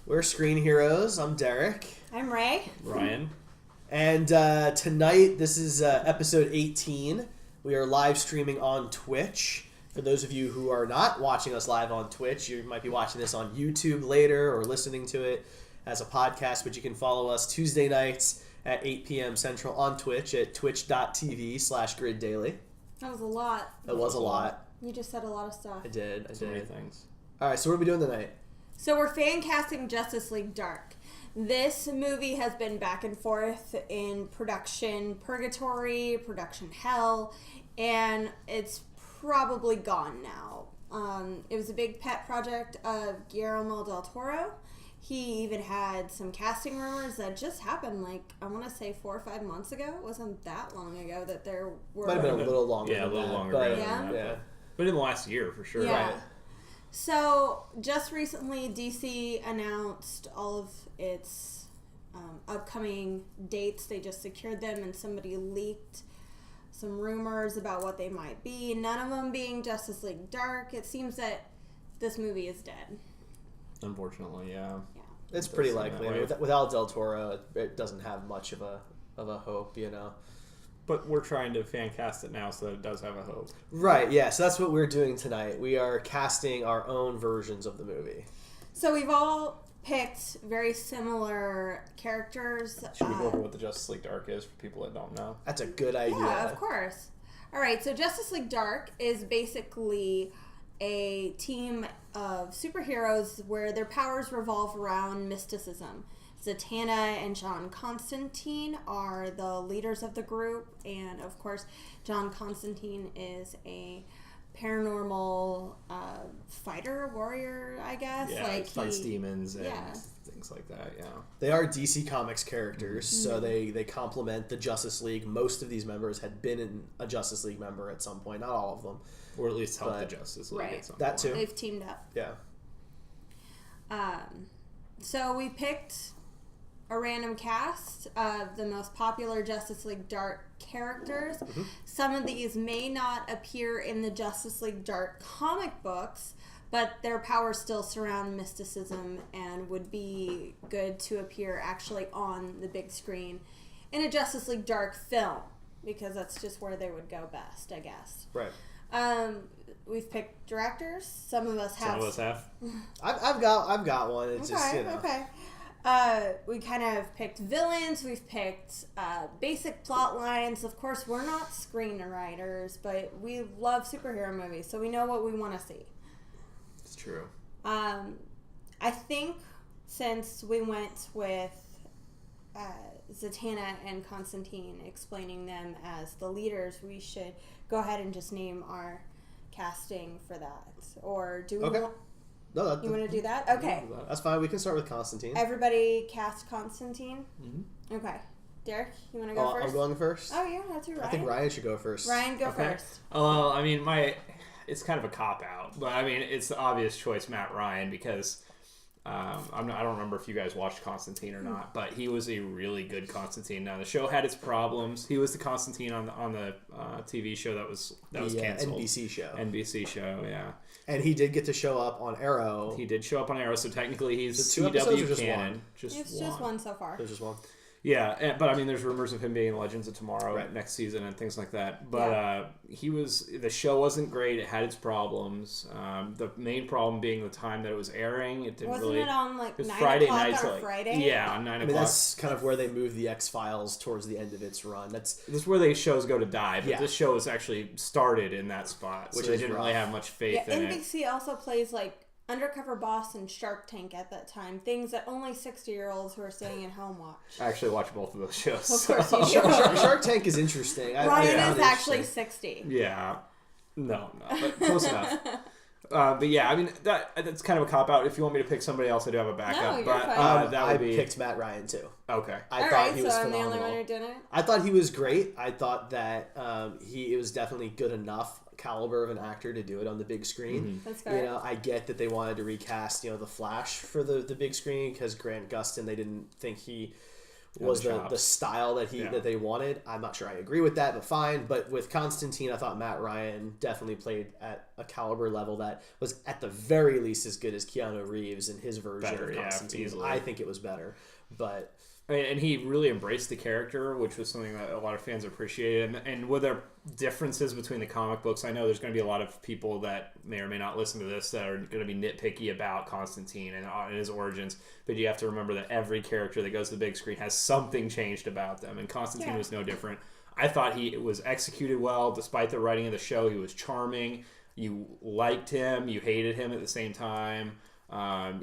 We're Screen Heroes. I'm Derek. I'm Ray. Ryan. And tonight, this is episode 18. We are live streaming on Twitch. For those of you who are not watching us live on Twitch, you might be watching this on YouTube later or listening to it as a podcast, but you can follow us Tuesday nights at 8 p.m. Central on Twitch at twitch.tv/griddaily. That was a lot. That was a lot. You just said a lot of stuff. I did. So many things. All right, so what are we doing tonight? So we're fan casting Justice League Dark. This movie has been back and forth in production purgatory, production hell, and it's probably gone now. It was a big pet project of Guillermo del Toro. He even had some casting rumors that just happened, I want to say 4 or 5 months ago. It wasn't that long ago that there were... Might have been a little longer. Yeah, a little longer. But, yeah. But in the last year, for sure. Yeah. Right. So, just recently, DC announced all of its upcoming dates. They just secured them, and somebody leaked some rumors about what they might be. None of them being Justice League Dark. It seems that this movie is dead. Unfortunately, yeah. It's pretty likely. I mean, without Del Toro, it doesn't have much of a hope, you know. But we're trying to fan cast it now so that it does have a hope. Right, yeah. So that's what we're doing tonight. We are casting our own versions of the movie. So we've all picked very similar characters. Should we go over what the Justice League Dark is for people that don't know? That's a good idea. Yeah, of course. All right, so Justice League Dark is basically a team of superheroes where their powers revolve around mysticism. Zatanna and John Constantine are the leaders of the group, and of course, John Constantine is a paranormal fighter, warrior, I guess. Yeah, fights demons and things like that, yeah. They are DC Comics characters, so they complement the Justice League. Most of these members had been a Justice League member at some point, not all of them. Or at least help the Justice League at some point. That too. They've teamed up. Yeah. So we picked a random cast of the most popular Justice League Dark characters. Mm-hmm. Some of these may not appear in the Justice League Dark comic books, but their powers still surround mysticism and would be good to appear actually on the big screen in a Justice League Dark film, because that's just where they would go best, I guess. Right. We've picked directors. Some of us have. Some of us have. I've got one. It's just, you know. Okay. We kind of picked villains. We've picked basic plot lines. Of course, we're not screenwriters, but we love superhero movies, so we know what we want to see. It's true. I think since we went with Zatanna and Constantine, explaining them as the leaders, we should go ahead and just name our casting for that. Or do we want... No, you want to do that? Okay. That's fine. We can start with Constantine. Everybody cast Constantine? Mm-hmm. Okay. Derek, you want to go first? I'm going first? Oh, yeah, that's Ryan. I think Ryan should go first. Ryan, go first. Well, I mean, it's kind of a cop-out, but I mean, it's the obvious choice, Matt Ryan, because I don't remember if you guys watched Constantine or not, but he was a really good Constantine. Now, the show had its problems. He was the Constantine on the TV show that was canceled. NBC show, yeah. And he did get to show up on Arrow. He did show up on Arrow, so technically he's CW canon. It's just one so far. There's just one. Yeah, but I mean, there's rumors of him being in Legends of Tomorrow next season and things like that. But the show wasn't great. It had its problems. The main problem being the time that it was airing. It didn't Wasn't really. it on it was 9 Friday o'clock nights, on Friday? Yeah, on 9 o'clock. That's kind of where they moved the X-Files towards the end of its run. That's where the shows go to die. But this show was actually started in that spot, so they didn't really have much faith in it. NBC also plays Undercover Boss and Shark Tank at that time. Things that only 60-year-olds who are staying at home watch. I actually watch both of those shows. Of course you do. Shark Tank is interesting. Ryan is actually 60. Yeah. No, but close enough. But yeah, I mean, that's kind of a cop-out. If you want me to pick somebody else, I do have a backup. No, you're fine. I picked Matt Ryan, too. Okay. I thought he was I'm phenomenal. the only one who did it? I thought he was great. I thought that it was definitely good enough caliber of an actor to do it on the big screen. Mm-hmm. That's fair. You know, I get that they wanted to recast, the Flash for the big screen because Grant Gustin, they didn't think he was the style that that they wanted. I'm not sure I agree with that, but fine. But with Constantine, I thought Matt Ryan definitely played at a caliber level that was at the very least as good as Keanu Reeves in his version of Constantine. I think it was better, but. And he really embraced the character, which was something that a lot of fans appreciated. And with there differences between the comic books, I know there's going to be a lot of people that may or may not listen to this that are going to be nitpicky about Constantine and his origins. But you have to remember that every character that goes to the big screen has something changed about them. And Constantine was no different. I thought he was executed well. Despite the writing of the show, he was charming. You liked him. You hated him at the same time.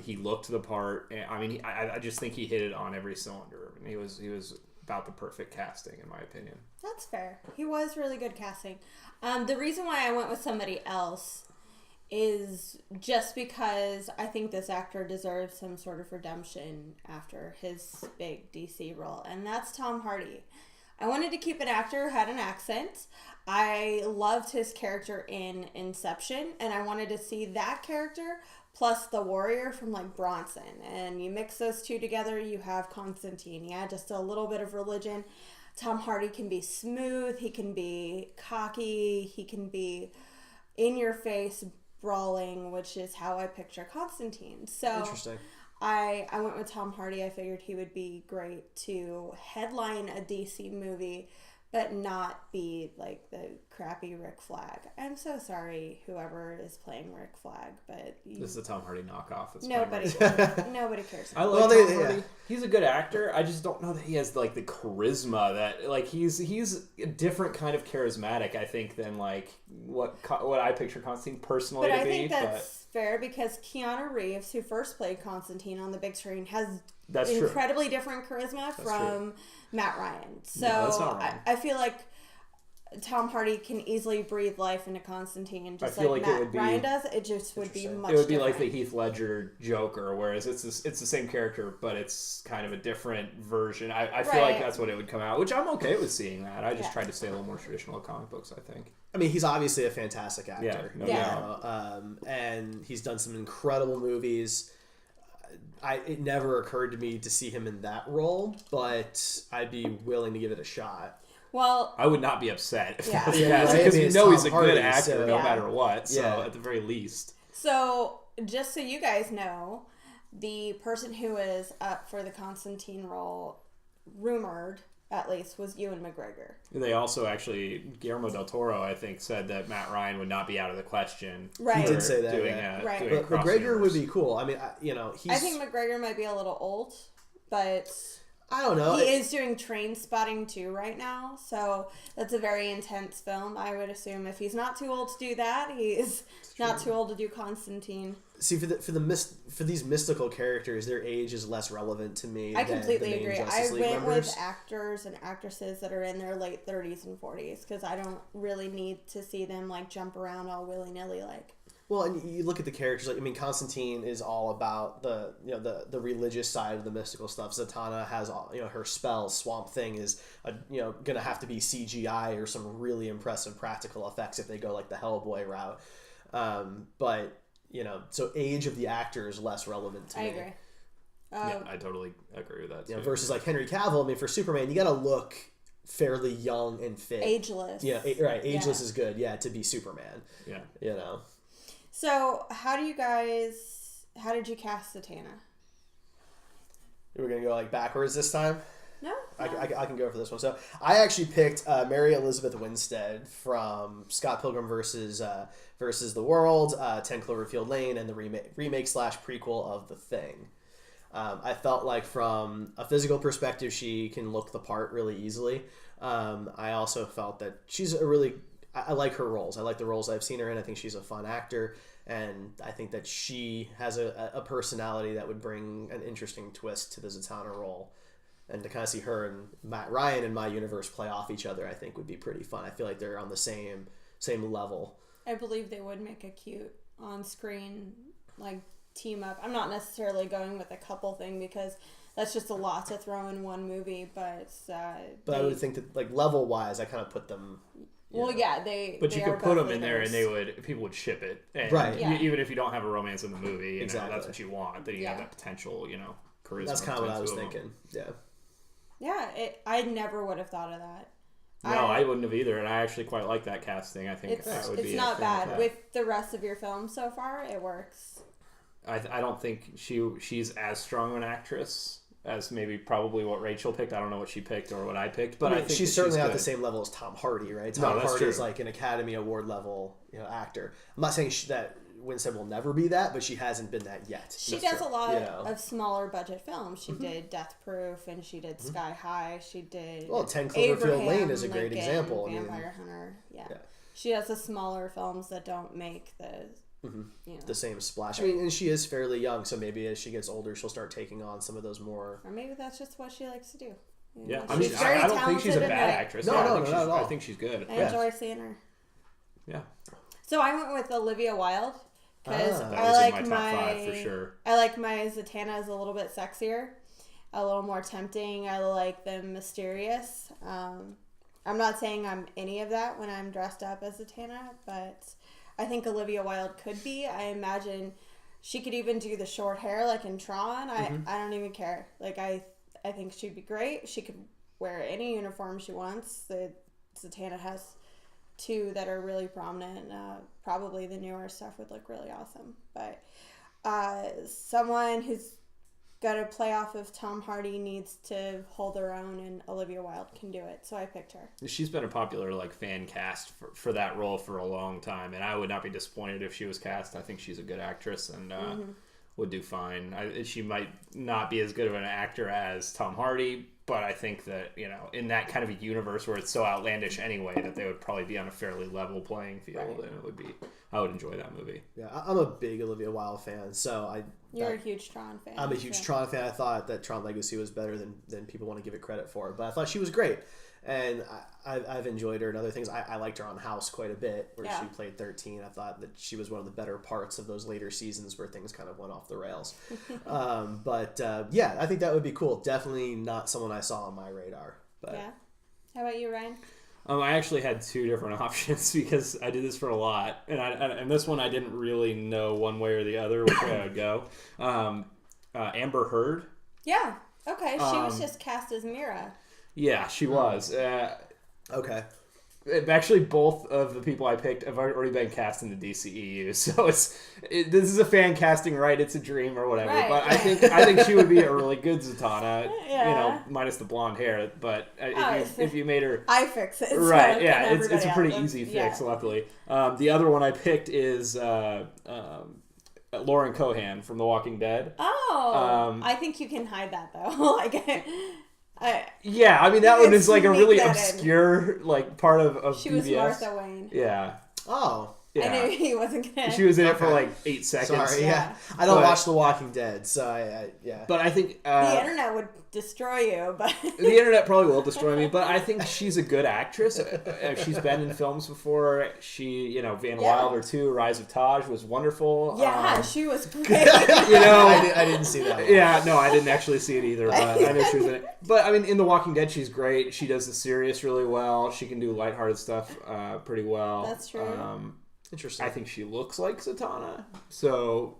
He looked the part. I mean, I just think he hit it on every cylinder. And he was about the perfect casting, in my opinion. That's fair. He was really good casting. The reason why I went with somebody else is just because I think this actor deserves some sort of redemption after his big DC role, and that's Tom Hardy. I wanted to keep an actor who had an accent. I loved his character in Inception, and I wanted to see that character plus the warrior from like Bronson, and you mix those two together, you have Constantine. Yeah, just a little bit of religion. Tom Hardy can be smooth, he can be cocky, he can be in your face brawling, which is how I picture Constantine. So interesting. I went with Tom Hardy. I figured he would be great to headline a DC movie, but not be like the crappy Rick Flag. I'm so sorry, whoever is playing Rick Flag, but this is a Tom Hardy knockoff. It's nobody cares. I like Tom Hardy. Yeah. He's a good actor. I just don't know that he has like the charisma that like he's a different kind of charismatic. I think than like what I picture Constantine personally but to I be. think that's fair because Keanu Reeves, who first played Constantine on the big screen, has incredibly different charisma from Matt Ryan. So that's not wrong. I feel like Tom Hardy can easily breathe life into Constantine, just like Matt Ryan does. It just would be much. It would be different. like the Heath Ledger Joker, whereas it's the same character, but it's kind of a different version. I feel like that's what it would come out, which I'm okay with seeing that. I just tried to stay a little more traditional with comic books, I think. I mean, he's obviously a fantastic actor. Yeah, and he's done some incredible movies. It never occurred to me to see him in that role, but I'd be willing to give it a shot. Well, I would not be upset if yeah. because he's a good actor no matter what. So at the very least. So just so you guys know, the person who is up for the Constantine role, rumored at least, was Ewan McGregor. They also actually, Guillermo del Toro, I think, said that Matt Ryan would not be out of the question. Right. He did say that. But McGregor would be cool. I mean, I think McGregor might be a little old, but I don't know. He is doing Train Spotting 2 right now, so that's a very intense film. I would assume if he's not too old to do that, he's not too old to do Constantine. See, for these mystical characters, their age is less relevant to me. I completely agree. I went with actors and actresses that are in their late 30s and 40s because I don't really need to see them like jump around all willy nilly like. Well, and you look at the characters. Like, I mean, Constantine is all about the religious side of the mystical stuff. Zatanna has all, her spells. Swamp Thing is gonna have to be CGI or some really impressive practical effects if they go like the Hellboy route. But so age of the actor is less relevant to me. I agree. I totally agree with that too. Versus like Henry Cavill. I mean, for Superman, you got to look fairly young and fit. Ageless. Yeah, right. Ageless is good. Yeah, to be Superman. Yeah. So, how did you cast Zatanna? We're going to go like backwards this time? No. I can go for this one. So, I actually picked Mary Elizabeth Winstead from Scott Pilgrim versus the World, 10 Cloverfield Lane, and the remake / prequel of The Thing. I felt like from a physical perspective, she can look the part really easily. I also felt that she's I like her roles. I like the roles I've seen her in. I think she's a fun actor, and I think that she has a personality that would bring an interesting twist to the Zatanna role. And to kind of see her and Matt Ryan in my universe play off each other, I think would be pretty fun. I feel like they're on the same level. I believe they would make a cute on-screen like team up. I'm not necessarily going with a couple thing because that's just a lot to throw in one movie, but I would think that like level wise, I kind of put them. Well, yeah, they. But they you are could put them both in there, and leaders. people would ship it, and right? Even if you don't have a romance in the movie, exactly. That's what you want. That you have that potential, charisma. That's kind of what I was thinking. Yeah. Yeah, I never would have thought of that. No, I wouldn't have either, and I actually quite like that casting. I think It's that would be. it's not bad with the rest of your film so far. It works. I don't think she's as strong an actress as maybe probably what Rachel picked. I don't know what she picked or what I picked, but I think she's certainly not the same level as Tom Hardy, right? Tom Hardy is like an Academy Award level, actor. I'm not saying that Winstead will never be that, but she hasn't been that yet. She does a lot of smaller budget films. She did Death Proof, and she did Sky High. She did 10 Cloverfield Lane is a great example. Vampire Hunter. Yeah. She has the smaller films that don't make the the same splash. I mean, and she is fairly young, so maybe as she gets older, she'll start taking on some of those more. Or maybe that's just what she likes to do. Yeah, I mean, I don't think she's a bad actress. No, not at all. I think she's good. I enjoy seeing her. Yeah. So I went with Olivia Wilde because I like in my top 5 for sure. I like my Zatannas a little bit sexier, a little more tempting. I like them mysterious. I'm not saying I'm any of that when I'm dressed up as Zatanna, but I think Olivia Wilde could be. I imagine she could even do the short hair like in Tron. I don't even care. Like I think she'd be great. She could wear any uniform she wants. The Zatanna has 2 that are really prominent. Probably the newer stuff would look really awesome. But someone who's got to play off of Tom Hardy needs to hold their own, and Olivia Wilde can do it. So I picked her. She's been a popular fan cast for that role for a long time, and I would not be disappointed if she was cast. I think she's a good actress and would do fine. She might not be as good of an actor as Tom Hardy, but I think that, in that kind of a universe where it's so outlandish anyway, that they would probably be on a fairly level playing field, and I would enjoy that movie. Yeah, I'm a big Olivia Wilde fan, so You're a huge Tron fan. I'm a huge Tron fan. I thought that Tron Legacy was better than people want to give it credit for, but I thought she was great, and I've enjoyed her in other things. I liked her on House quite a bit, where she played 13. I thought that she was one of the better parts of those later seasons where things kind of went off the rails. I think that would be cool. Definitely not someone I saw on my radar. But. Yeah. How about you, Ryan? I actually had 2 different options because I did this for a lot, and this one I didn't really know one way or the other which way I would go. Amber Heard. Yeah. Okay. She was just cast as Mira. Yeah, she was. Okay. Actually, both of the people I picked have already been cast in the DCEU, so this is a fan casting, right? It's a dream or whatever. Right. But I think she would be a really good Zatanna, minus the blonde hair. But if you made her, I fix it. Right? Yeah, it's a pretty easy fix. Yeah. Luckily, the other one I picked is Lauren Cohan from The Walking Dead. Oh, I think you can hide that though. That one is like a really obscure part of she PBS. Was Martha Wayne. Yeah. Oh. Yeah. I knew he wasn't gonna. She was in it for 8 seconds. Sorry, yeah. I don't watch The Walking Dead, so yeah. But I think the internet would destroy you, but the internet probably will destroy me. But I think she's a good actress. She's been in films before. She, Van Wilder 2, Rise of Taj was wonderful. Yeah, she was great. I didn't see that one. Yeah, no, I didn't actually see it either. But I know she was in it. But I mean, in The Walking Dead, she's great. She does the serious really well. She can do lighthearted stuff pretty well. That's true. Interesting. I think she looks like Zatanna, so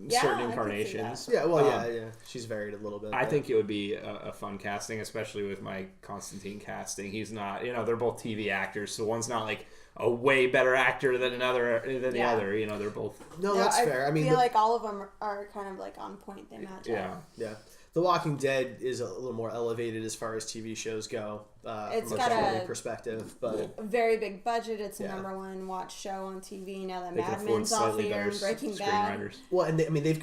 certain incarnations. Yeah, well, she's varied a little bit. I think it would be a fun casting, especially with my Constantine casting. He's not, they're both TV actors, so one's not a way better actor than the other. They're both. No, that's fair. I feel like all of them are kind of on point. They match up. Yeah. The Walking Dead is a little more elevated as far as TV shows go. It's from got a perspective, but a very big budget. It's a number 1 watch show on TV now that Mad Men's off the air and Breaking Bad. Well, and they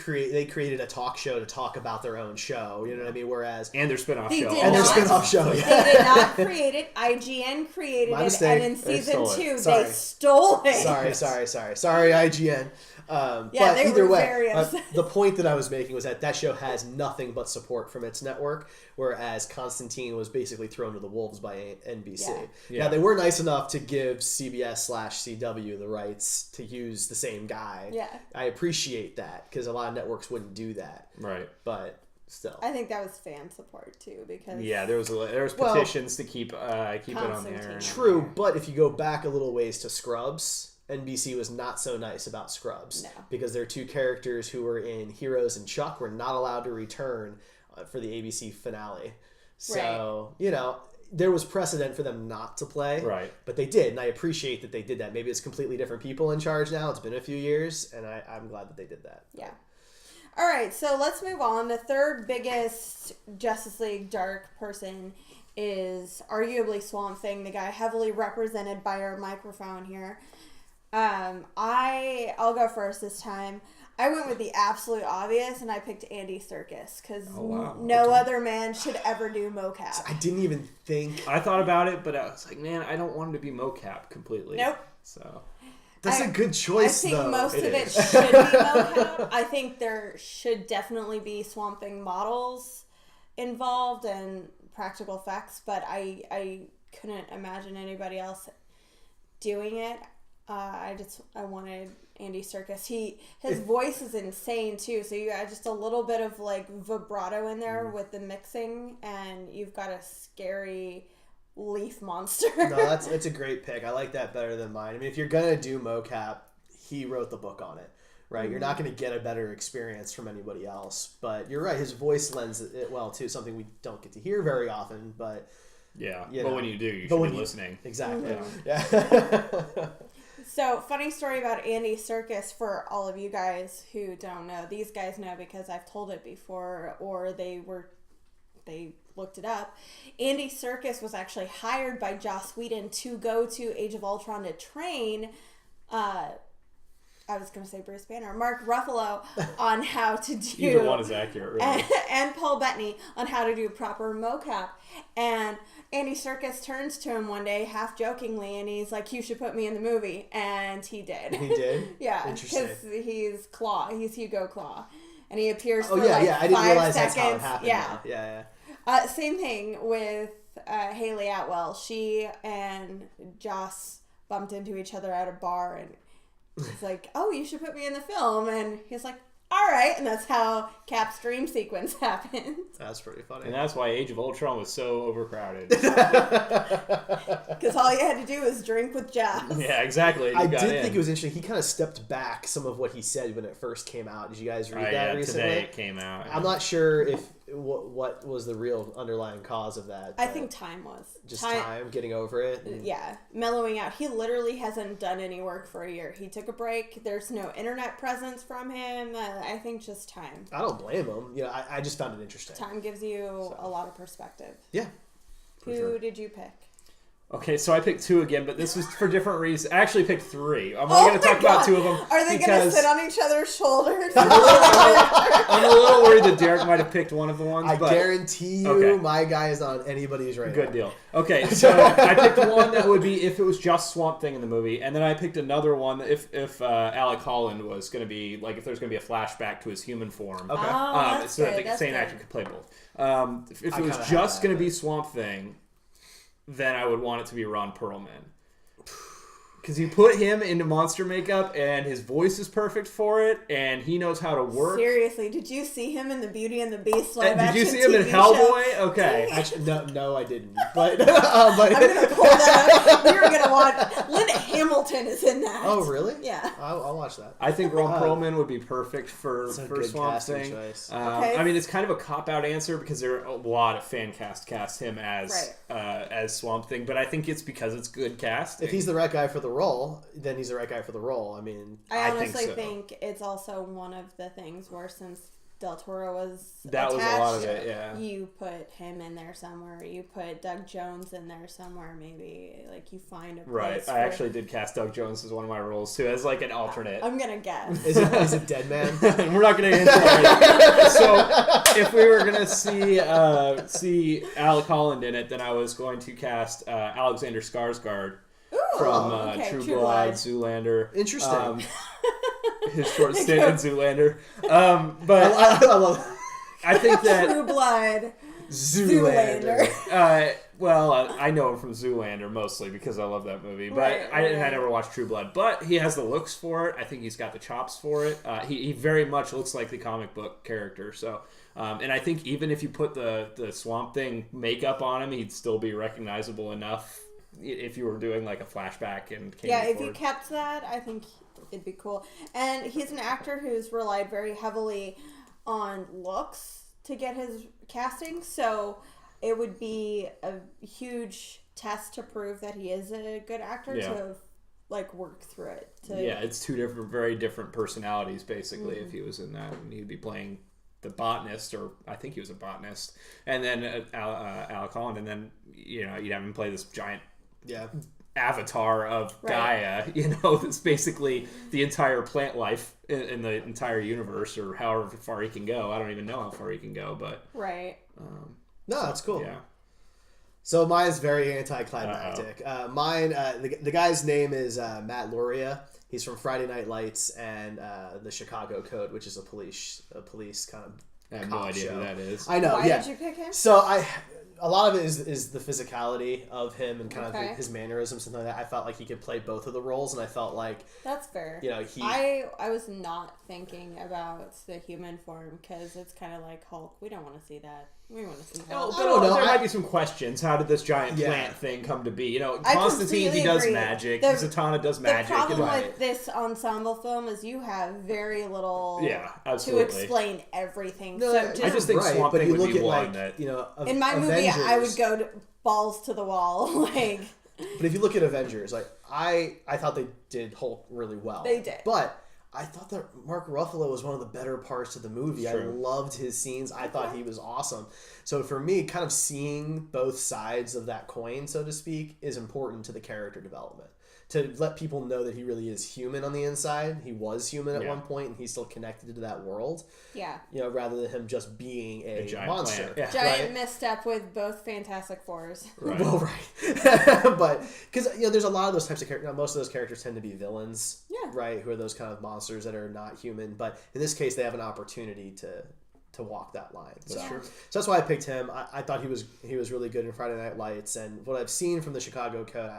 created a talk show to talk about their own show. You know what I mean? Whereas and their spinoff show. Their spinoff show. Yeah. They did not create it. IGN created it, and in season 2 they stole it. Sorry, IGN. But either way, the point that I was making was that show has nothing but support from its network, whereas Constantine was basically thrown to the wolves by NBC. Yeah. Now, they were nice enough to give CBS/CW the rights to use the same guy. Yeah. I appreciate that, because a lot of networks wouldn't do that. Right. But still. I think that was fan support, too, because... Yeah, there was petitions to keep it on there. True, but if you go back a little ways to Scrubs... NBC was not so nice about Scrubs because their 2 characters who were in Heroes and Chuck were not allowed to return for the ABC finale. So, you know, there was precedent for them not to play. Right. But they did, and I appreciate that they did that. Maybe it's completely different people in charge now. It's been a few years, and I'm glad that they did that. Yeah. All right, so let's move on. The third biggest Justice League Dark person is arguably Swamp Thing, the guy heavily represented by our microphone here. I'll go first this time. I went with the absolute obvious, and I picked Andy Serkis because no other man should ever do mocap. I didn't even think. I thought about it, but I was like, man, I don't want him to be mocap completely. Nope. So that's a good choice, though. I think most of it should be mocap. I think there should definitely be Swamp Thing models involved and practical effects, but I couldn't imagine anybody else doing it. I wanted Andy Serkis. His voice is insane too, so you got just a little bit of like vibrato in there with the mixing, and you've got a scary leaf monster. No, it's a great pick. I like that better than mine. I mean, if you're gonna do mocap, he wrote the book on it, right? You're not gonna get a better experience from anybody else. But you're right, his voice lends it well too. Something we don't get to hear very often, but yeah. You but know, when you do, you should be listening. Exactly. Yeah. So, funny story about Andy Serkis for all of you guys who don't know. These guys know because I've told it before, or they looked it up. Andy Serkis was actually hired by Joss Whedon to go to Age of Ultron to train, I was going to say Bruce Banner, Mark Ruffalo on how to do... Either one is accurate, really. And Paul Bettany on how to do proper mocap. And Andy Serkis turns to him one day, half jokingly, and he's like, "You should put me in the movie." And he did. He did? Yeah. Interesting. Because he's Claw. He's Hugo Claw. And he appears for I didn't 5 realize seconds. that's how it happened. Yeah. Yeah. Same thing with Haley Atwell. She and Joss bumped into each other at a bar, and it's like, "Oh, you should put me in the film." And he's like, "All right." And that's how Cap's dream sequence happened. That's pretty funny. And that's why Age of Ultron was so overcrowded. Because all you had to do was drink with Joss. Yeah, exactly. I did think it was interesting. He kind of stepped back some of what he said when it first came out. Did you guys read that recently? Today it came out. I'm not sure if what was the real underlying cause of that. I think time was. Just time getting over it. Yeah, mellowing out. He literally hasn't done any work for a year. He took a break. There's no internet presence from him. I think just time. I don't blame him. You know, I just found it interesting. Time gives you a lot of perspective. Yeah. Who did you pick? Okay, so I picked 2 again, but this was for different reasons. I actually picked 3. I'm only going to talk about 2 of them. Are they going to sit on each other's shoulders? I'm a little worried that Derek might have picked one of the ones. I guarantee you my guy is on anybody's radar. Good deal. Okay, so I picked one that would be if it was just Swamp Thing in the movie, and then I picked another one if Alec Holland was going to be, like, if there's going to be a flashback to his human form. Okay. That's so good. I think the same actor could play both. If it was just going to be Swamp Thing, then I would want it to be Ron Perlman. Because you put him into monster makeup, and his voice is perfect for it, and he knows how to work. Seriously, did you see him in the Beauty and the Beast live action Did you see him in TV Hellboy? show? Okay. Actually, no, I didn't. But I'm going to pull that up. You're going to watch. Linda Hamilton is in that. Oh, really? Yeah. I'll watch that. I think Ron Perlman would be perfect for good Swamp Thing. choice. Okay. I mean, it's kind of a cop-out answer because there are a lot of fan cast him as Swamp Thing, but I think it's because it's good casting. If he's the right guy for the role, then he's the right guy for the role. I mean, I honestly think so. think it's also one of the things where since Del Toro was that attached, was a lot of it, yeah. You put him in there somewhere. You put Doug Jones in there somewhere. Maybe like you find a place. Right. I actually did cast Doug Jones as one of my roles too, as like an alternate. I'm gonna guess. is it Deadman? We're not going to answer that. So if we were going to see Alec Holland in it, then I was going to cast Alexander Skarsgård. From True Blood, Zoolander. Interesting. His short stint in Zoolander. But I love I think that... True Blood. Zoolander. I know him from Zoolander mostly because I love that movie. But I never watched True Blood. But he has the looks for it. I think he's got the chops for it. He very much looks like the comic book character. So, and I think even if you put the Swamp Thing makeup on him, he'd still be recognizable enough if you were doing like a flashback and came if forward. you kept that, I think it'd be cool. And he's an actor who's relied very heavily on looks to get his casting, so it would be a huge test to prove that he is a good actor to like work through it. It's two very different personalities basically. If he was in that, and he'd be playing the botanist, or I think he was a botanist, and then Alec Holland, and then you'd have him play this giant avatar of Gaia. That's basically the entire plant life in the entire universe, or however far he can go. I don't even know how far he can go, but no, that's cool. Yeah. So mine is very anticlimactic. Mine, the guy's name is Matt Lauria. He's from Friday Night Lights and the Chicago Code, which is a police kind of I have no idea show. who that is. I know. Why did you pick him? So a lot of it is the physicality of him and kind of his mannerisms and like that. I felt like he could play both of the roles, and I felt like that's fair. I was not thinking about the human form because it's kind of like Hulk. We don't want to see that. We want to see Hulk. There might be some questions. How did this giant plant thing come to be? Constantine, he does magic. Zatanna does magic. The problem with this ensemble film is you have very little to explain everything. No, so I just think Swamp Thing would be one that... in my movie, I would go balls to the wall. But if you look at Avengers, I thought they did Hulk really well. They did. But I thought that Mark Ruffalo was one of the better parts of the movie. I loved his scenes. I thought he was awesome. So for me, kind of seeing both sides of that coin, so to speak, is important to the character development. To let people know that he really is human on the inside. He was human at one point, and he's still connected to that world. Yeah. Rather than him just being a giant monster. Yeah. Giant misstep with both Fantastic Fours. Right. Well, right. But, because, there's a lot of those types of characters. Most of those characters tend to be villains. Yeah. Right? Who are those kind of monsters that are not human. But in this case, they have an opportunity to walk that line. That's true. So that's why I picked him. I thought he was really good in Friday Night Lights. And what I've seen from the Chicago Code,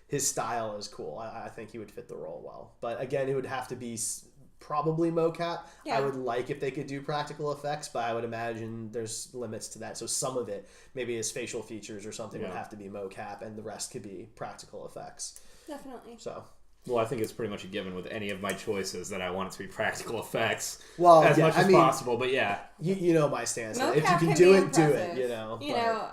his style is cool. I think he would fit the role well. But again, it would have to be probably mocap. I would like if they could do practical effects, but I would imagine there's limits to that. So some of it, maybe his facial features or something, would have to be mocap, and the rest could be practical effects. Definitely. So. Well, I think it's pretty much a given with any of my choices that I want it to be practical effects as much as possible. But you know my stance. Mocap if you can do it, do it.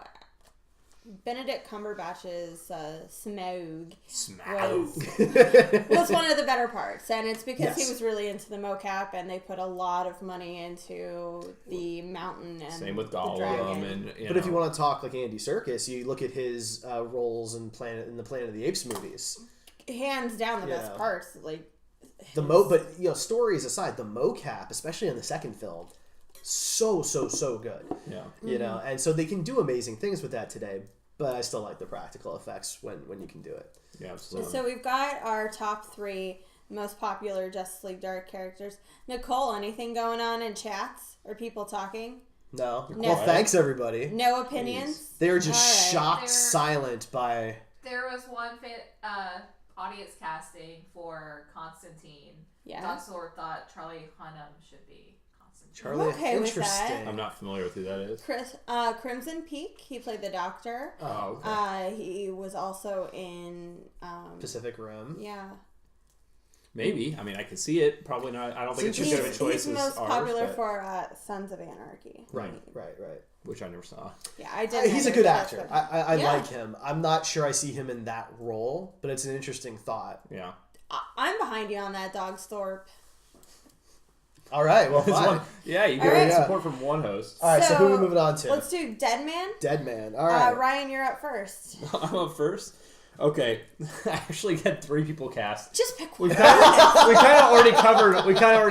Benedict Cumberbatch's Smaug Smaug was one of the better parts, and it's because he was really into the mocap, and they put a lot of money into the mountain and same with the Gollum, dragon. But if you want to talk like Andy Serkis, you look at his roles in the Planet of the Apes movies. Hands down, the best parts. But stories aside, the mocap, especially in the second film, so good. Yeah. And so they can do amazing things with that today. But I still like the practical effects when you can do it. Yeah, absolutely. So we've got our top 3 most popular Justice League Dark characters. Nicole, anything going on in chats? Are people talking? No. Well, thanks everybody. No opinions? They were just shocked, silent by... There was one audience casting for Constantine. Yeah. Dr. thought Charlie Hunnam should be Constantine. Charlie, okay interesting. With that. I'm not familiar with who that is. Crimson Peak. He played the Doctor. Oh, okay. He was also in Pacific Rim. Yeah. Maybe. I mean, I can see it. Probably not. I don't think it's as good of a choice He's as most ours, popular but... for Sons of Anarchy. Right. Which I never saw. Yeah, I did. He's a good actor. I like him. I'm not sure I see him in that role, but it's an interesting thought. Yeah. I'm behind you on that, Dogsthorpe. All right, well, fine. You get support from one host. All right, so who are we moving on to? Let's do Deadman. Deadman. All right. Ryan, you're up first. I'm up first. Okay, I actually had 3 people cast. Just pick one. We kind of already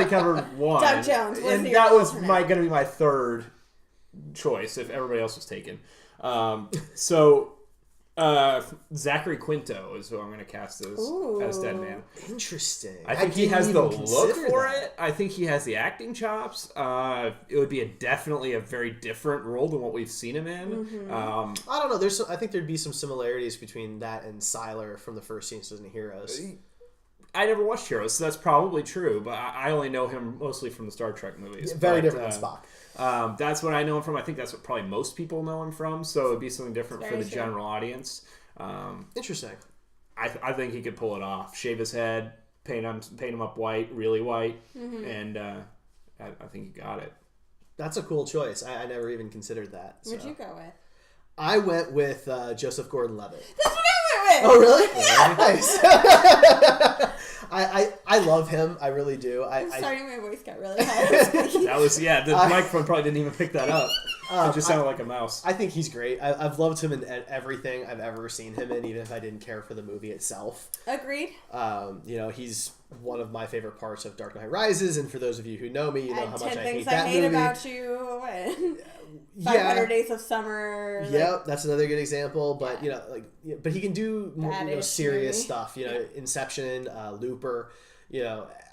covered one. Doug Jones, and that was going to be my third choice if everybody else was taken. Zachary Quinto is who I'm going to cast as Deadman. Interesting. I think he has the look for it. I think he has the acting chops. It would be definitely a very different role than what we've seen him in. Mm-hmm. I don't know. I think there'd be some similarities between that and Sylar from the first season of Heroes. I never watched Heroes, so that's probably true, but I only know him mostly from the Star Trek movies. Very different than Spock. That's what I know him from. I think that's what probably most people know him from, so it'd be something different for the general audience. Interesting. I think he could pull it off. Shave his head, paint him up white, really white, and I think he got it. That's a cool choice. I never even considered that. What'd you go with? I went with Joseph Gordon-Levitt. That's what I went with. Oh, really? Yeah. Nice. I love him. I really do. I'm sorry, my voice got really high. That was, the microphone probably didn't even pick that up. It just sounded like a mouse. I think he's great. I've loved him in everything I've ever seen him in, even if I didn't care for the movie itself. Agreed. He's one of my favorite parts of Dark Knight Rises, and for those of you who know me, you know how much I hate that movie. 10 Things I Hate About You, and 500 Days of Summer. Yep, that's another good example. But but he can do more serious stuff. Inception, Looper.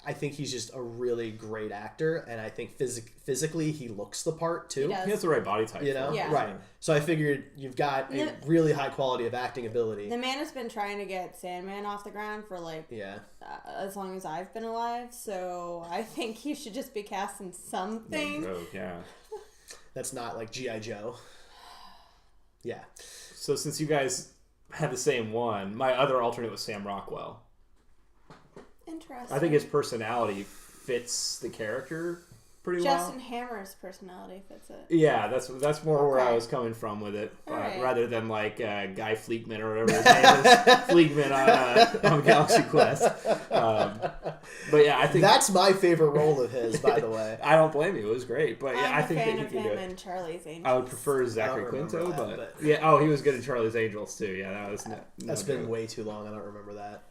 I think he's just a really great actor, and I think physically he looks the part too. He has the right body type. Right. So I figured you've got a really high quality of acting ability. The man has been trying to get Sandman off the ground for as long as I've been alive. So I think he should just be cast in something. Yeah. That's not like G.I. Joe. Yeah. So since you guys had the same one, my other alternate was Sam Rockwell. Interesting. I think his personality fits the character pretty well. Justin Hammer's personality fits it. Yeah, that's more where I was coming from with it, rather than like Guy Fleekman or whatever his name is, Fleekman on Galaxy Quest. But yeah, I think that's my favorite role of his. By the way, I don't blame you; it was great. But yeah, I think I'm that a he fan can of do him it. in Charlie's Angels. I would prefer Zachary Quinto, but he was good in Charlie's Angels too. Yeah, that was that's been way too long. I don't remember that.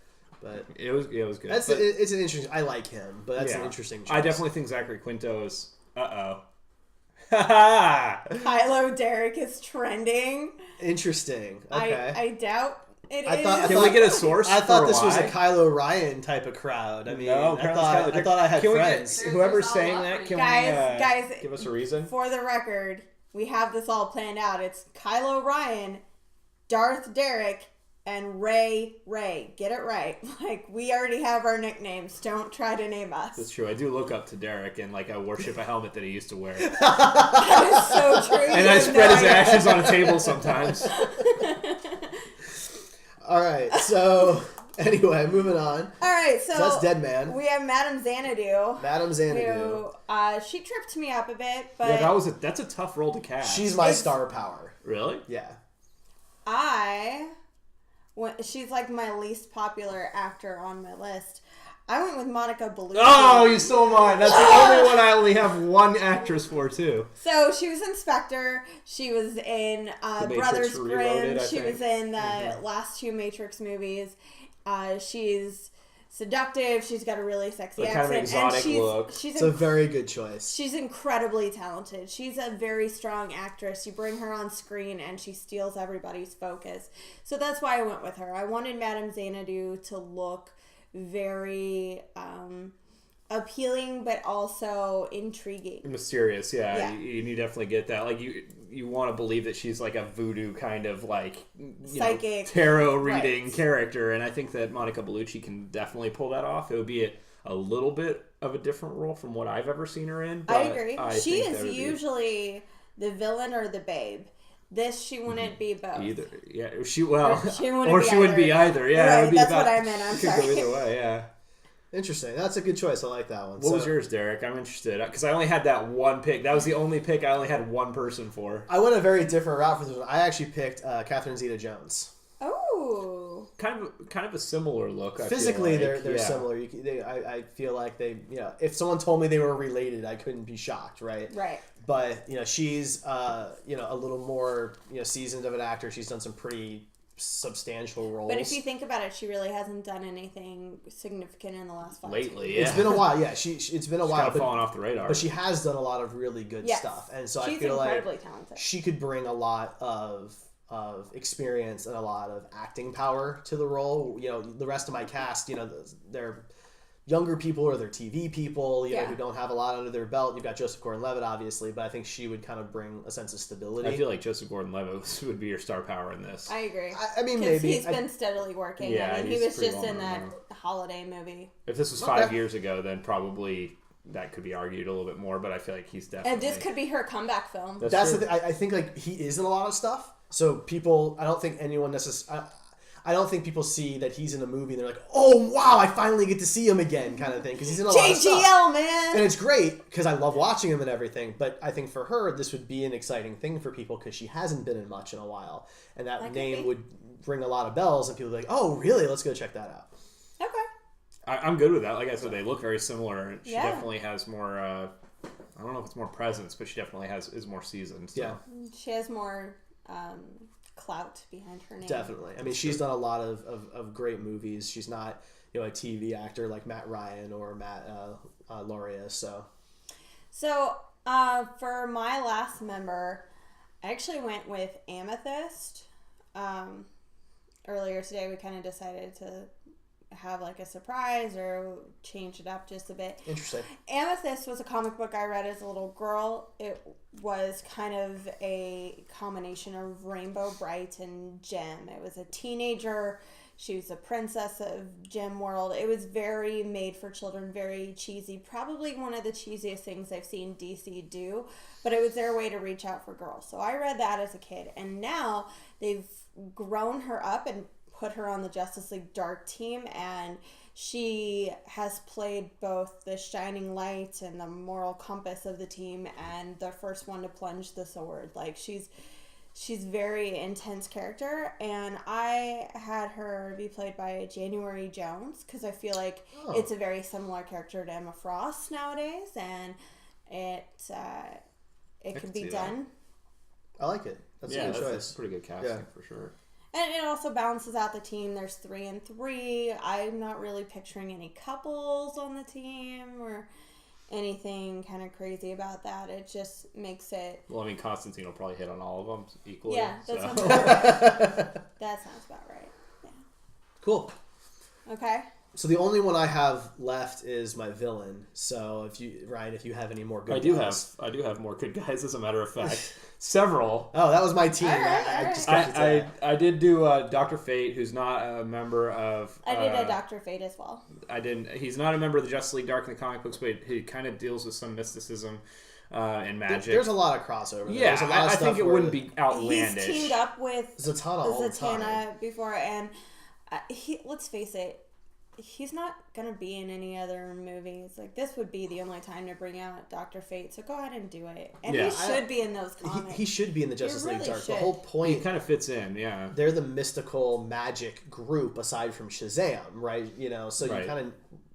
But it was good. It's an interesting. I like him, but that's an interesting choice. I definitely think Zachary Quinto is. Kylo Derek is trending. Interesting. Okay. I doubt it is. Can we get a source? I thought this was a Kylo Ryan type of crowd. I mean, no, I thought I had friends. Whoever's saying that, can guys, we give us a reason? For the record, we have this all planned out. It's Kylo Ryan, Darth Derek, and Ray. Get it right. Like, we already have our nicknames. Don't try to name us. That's true. I do look up to Derek, and I worship a helmet that he used to wear. That is so true. And I spread his ashes on a table sometimes. All right. So anyway, moving on. All right. So that's Deadman. We have Madame Xanadu. Madame Xanadu. She tripped me up a bit, but yeah, that's a tough role to cast. She's my star power. Really? Yeah. She's like my least popular actor on my list. I went with Monica Bellucci. Oh, you stole mine. That's the only one I only have one actress for, too. So she was in Spectre. She was in Brothers Grimm. She was in the last two Matrix movies. She's seductive. She's got a really sexy accent. Kind of exotic look. It's a very good choice. She's incredibly talented. She's a very strong actress. You bring her on screen and she steals everybody's focus. So that's why I went with her. I wanted Madame Xanadu to look very appealing, but also intriguing. Mysterious, yeah. You definitely get that. Like, you want to believe that she's like a voodoo kind of psychic tarot reading character, and I think that Monica Bellucci can definitely pull that off. It would be a little bit of a different role from what I've ever seen her in. But I agree. She is usually the villain or the babe. This, she wouldn't be both. Either. Yeah. She wouldn't be either. Yeah. Right, it would be that's what I meant. I'm sorry. Could go either way, yeah. Interesting. That's a good choice. I like that one. What was yours, Derek? I'm interested. Because I only had that one pick. That was the only pick I only had one person for. I went a very different route for this one. I actually picked Catherine Zeta-Jones. Oh. Kind of a similar look. Physically, they're similar. I feel like they, if someone told me they were related, I couldn't be shocked, right? Right. But, she's, a little more, seasoned of an actor. She's done some pretty substantial roles. But if you think about it, she really hasn't done anything significant in the last 5 lately. years. It's been a while. Yeah, it's been a while. Kind of fallen off the radar. But she has done a lot of really good stuff, and so I feel like talented. She could bring a lot of experience and a lot of acting power to the role. The rest of my cast, they're younger people or they're TV people, who don't have a lot under their belt. You've got Joseph Gordon-Levitt, obviously, but I think she would kind of bring a sense of stability. I feel like Joseph Gordon-Levitt would be your star power in this. I agree. I mean, maybe. He's been steadily working. Yeah, he was just in that holiday movie. If this was 5 years ago, then probably that could be argued a little bit more, but I feel like he's definitely... And this could be her comeback film. That's the thing. I think, he is in a lot of stuff, so people... I don't think anyone necessarily... I don't think people see that he's in a movie and they're like, oh wow, I finally get to see him again, kind of thing, because he's in a lot of stuff. JGL, man. And it's great because I love watching him and everything. But I think for her, this would be an exciting thing for people because she hasn't been in much in a while, and that name would ring a lot of bells, and people would be like, oh really? Let's go check that out. Okay. I'm good with that. Like I said, they look very similar. She definitely has more. I don't know if it's more presence, but she definitely is more seasoned. So. Yeah, she has more clout behind her name. Definitely. I mean, she's done a lot of great movies. She's not a TV actor like Matt Ryan or Lauria. So for my last member, I actually went with Amethyst. Earlier today, we kind of decided to have like a surprise or change it up just a bit. Interesting. Amethyst was a comic book I read as a little girl. It was kind of a combination of Rainbow Bright and Gem. It was a teenager. She was a princess of Gem World. It was very made for children, very cheesy. Probably one of the cheesiest things I've seen DC do, but it was their way to reach out for girls. So I read that as a kid, and now they've grown her up and put her on the Justice League Dark team, and she has played both the shining light and the moral compass of the team, and the first one to plunge the sword. Like she's very intense character, and I had her be played by January Jones because I feel like it's a very similar character to Emma Frost nowadays, and it could be done. I like it. That's a good choice. That's pretty good casting for sure. And it also balances out the team. There's 3 and 3. I'm not really picturing any couples on the team or anything kind of crazy about that. It just makes it... Well, I mean, Constantine will probably hit on all of them equally. Yeah, that sounds about right. That sounds about right. Yeah. Cool. Okay. So the only one I have left is my villain. So if you have any more good guys. I do have more good guys, as a matter of fact. Several. Oh, that was my team. All right. I did do Dr. Fate, who's not a member of... I did a Dr. Fate as well. He's not a member of the Justice League Dark in the comic books, but he kind of deals with some mysticism and magic. There's a lot of crossover. Yeah, there's a lot of I stuff think it wouldn't be outlandish. He's teamed up with Zatanna before, and let's face it, he's not gonna be in any other movies. Like, this would be the only time to bring out Dr. Fate, so go ahead and do it. And he should be in those comics. He should be in the Justice League Dark. Should. The whole point... He kind of fits in, yeah. They're the mystical magic group aside from Shazam, right? So you kind of...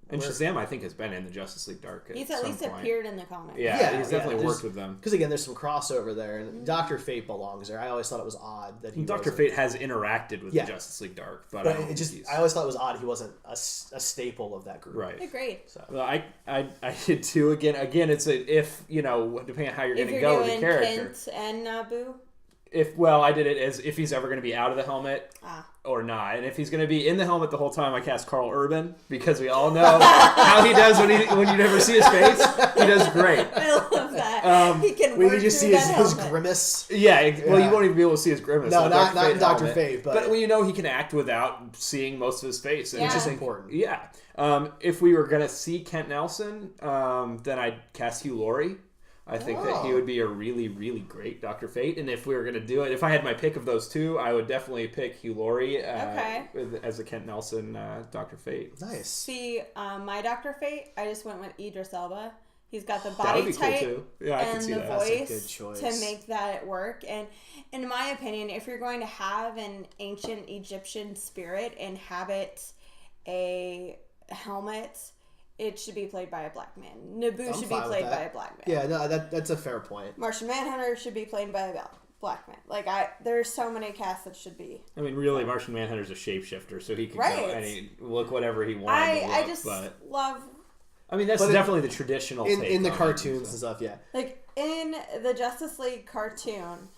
And Shazam, I think, has been in the Justice League Dark He's at least appeared in the comics. Yeah, he's definitely worked with them. Because, again, there's some crossover there, and Dr. Fate belongs there. I always thought it was odd that he Dr. Fate has interacted with the Justice League Dark, but I always thought it was odd he wasn't a staple of that group. Right. Agreed. So. Well, I did too. Again, it's depending on how you're going to go with the character. Kent and Naboo? I did it as if he's ever going to be out of the helmet or not. And if he's going to be in the helmet the whole time, I cast Carl Urban, because we all know how he does when you never see his face. He does great. I love that. He can we need to see his grimace. Yeah, well, you won't even be able to see his grimace. No, not in Dr. Fate. But when he can act without seeing most of his face. Which is important. Yeah. If we were going to see Kent Nelson, then I'd cast Hugh Laurie. I think that he would be a really, really great Dr. Fate. And if we were going to do it, if I had my pick of those two, I would definitely pick Hugh Laurie as a Kent Nelson Dr. Fate. Nice. See, my Dr. Fate, I just went with Idris Elba. He's got the body type cool too. Yeah, and the voice That's a good choice. to make that work. And in my opinion, if you're going to have an ancient Egyptian spirit inhabit a helmet, it should be played by a black man. Naboo should be played by a black man. Yeah, no, that's a fair point. Martian Manhunter should be played by a black man. Like, there's so many casts that should be. I mean, really, Martian Manhunter's a shapeshifter, so he can go look whatever he wants. I just love... I mean, that's definitely the traditional take in the cartoons and stuff, yeah. Like, in the Justice League cartoon,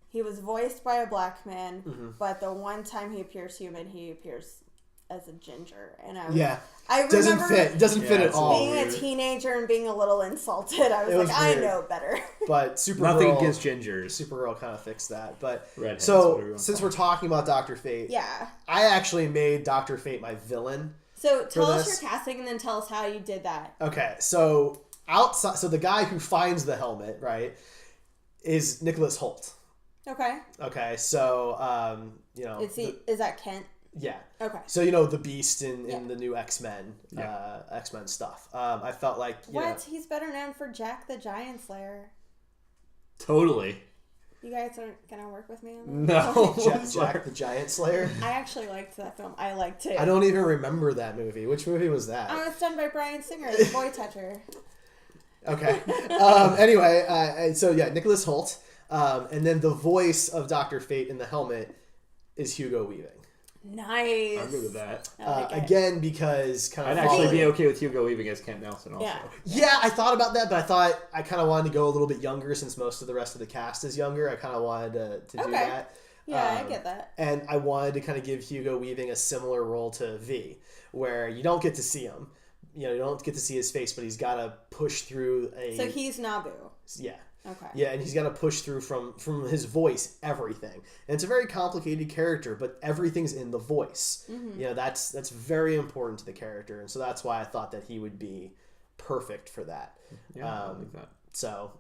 he was voiced by a black man, but the one time he appears human, he appears as a ginger, and I remember doesn't fit at all. Being a teenager and being a little insulted, I was like, I know better. But Supergirl, nothing against gingers. Supergirl kind of fixed that. But Redheads, so since we're talking about Dr. Fate, yeah, I actually made Dr. Fate my villain. So tell us your casting and then tell us how you did that. Okay, so outside, so the guy who finds the helmet, right, is Nicholas Hoult. Okay. Okay, so is that Kent? Yeah. Okay. So the Beast in the new X-Men, X-Men stuff. I felt like He's better known for Jack the Giant Slayer. Totally. You guys aren't gonna work with me on that? No. Jack the Giant Slayer. I actually liked that film. I liked it. I don't even remember that movie. Which movie was that? Oh, it's done by Bryan Singer, the Boy Toucher. Okay. Anyway, so Nicholas Hoult, and then the voice of Dr. Fate in the helmet is Hugo Weaving. Nice. I'm good with that. Again, because kind of I'd actually be okay with Hugo Weaving as Kent Nelson also. Yeah, I thought about that, but I thought I kind of wanted to go a little bit younger since most of the rest of the cast is younger. I kind of wanted to do that. Yeah, I get that. And I wanted to kind of give Hugo Weaving a similar role to V, where you don't get to see him. You don't get to see his face, but he's got to push through So he's Nabu. Yeah. Okay. Yeah, and he's got to push through from his voice, everything. And it's a very complicated character, but everything's in the voice. Mm-hmm. That's very important to the character, and so that's why I thought that he would be perfect for that. Yeah, I like that. So,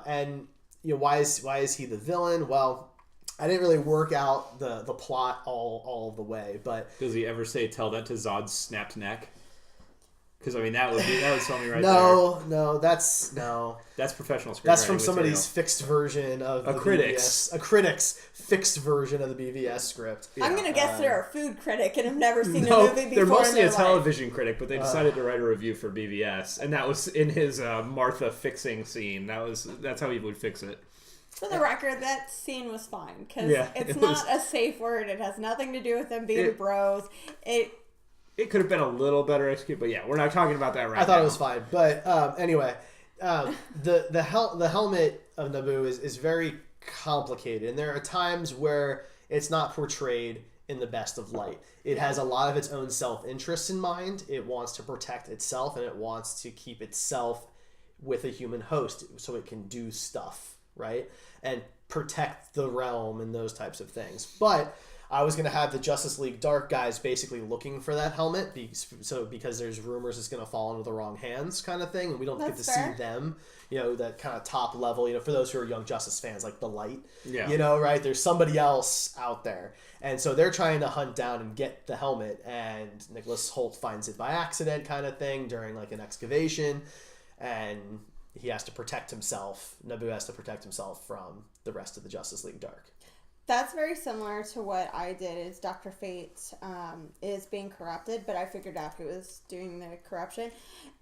and why is he the villain? Well, I didn't really work out the plot all the way, but does he ever say "tell that to Zod's snapped neck"? Because that would tell me right there. No, that's professional screenwriting. That's from somebody's fixed version of a critic's fixed version of the BVS script. I'm gonna guess they're a food critic and have never seen a movie before. They're mostly in a their television critic, but they decided to write a review for BVS, and that was in his Martha fixing scene. That's how he would fix it. For the record, that scene was fine because it's not a safe word. It has nothing to do with them being bros. It could have been a little better executed, but we're not talking about that right now. I thought it was fine. But anyway, the helmet of Naboo is very complicated. And there are times where it's not portrayed in the best of light. It has a lot of its own self-interest in mind. It wants to protect itself, and it wants to keep itself with a human host so it can do stuff, right? And protect the realm and those types of things. But I was going to have the Justice League Dark guys basically looking for that helmet because there's rumors it's going to fall into the wrong hands kind of thing, and we don't get to see them, that kind of top level, for those who are Young Justice fans, like the Light, right? There's somebody else out there. And so they're trying to hunt down and get the helmet, and Nicholas Hoult finds it by accident kind of thing during like an excavation, and he has to protect himself. Naboo has to protect himself from the rest of the Justice League Dark. That's very similar to what I did. Is Dr. Fate is being corrupted, but I figured out who was doing the corruption.